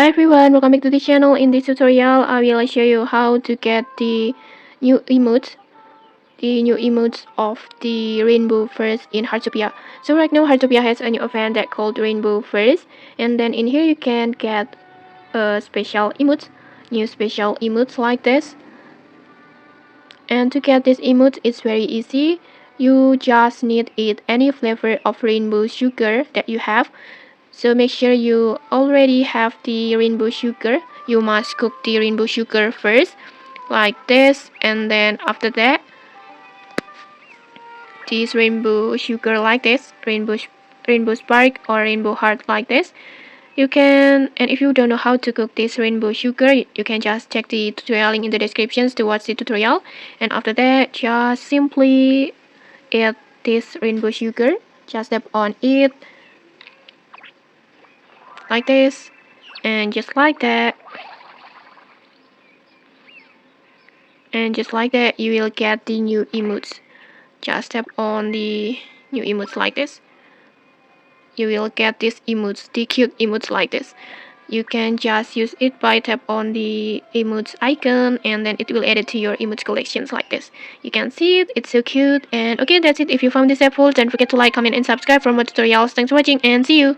everyone, welcome back to the channel. In this tutorial, I will show you how to get the new emotes, of the Rainbow First in Heartopia. So right now, Heartopia has a new event that called Rainbow First, and then in here you can get a new special emotes like this. And to get this emote, it's very easy. You just need any flavor of rainbow sugar that you have. So make sure you already have the rainbow sugar. You must cook the rainbow sugar first, like this, and then after that, this rainbow sugar like this, rainbow spark or rainbow heart like this. You can, and if you don't know how to cook this rainbow sugar, you can just check the tutorial link in the descriptions to watch the tutorial. And after that, just simply add this rainbow sugar. Just tap on it like this, and just like that, you will get the new emotes. Just tap on the new emotes like this. You will get these emotes, the cute emotes like this. You can just use it by tap on the emotes icon, and then it will add it to your emotes collections like this. You can see it, it's so cute. And okay, that's it. If you found this helpful, don't forget to like, comment, and subscribe for more tutorials. Thanks for watching, and see you.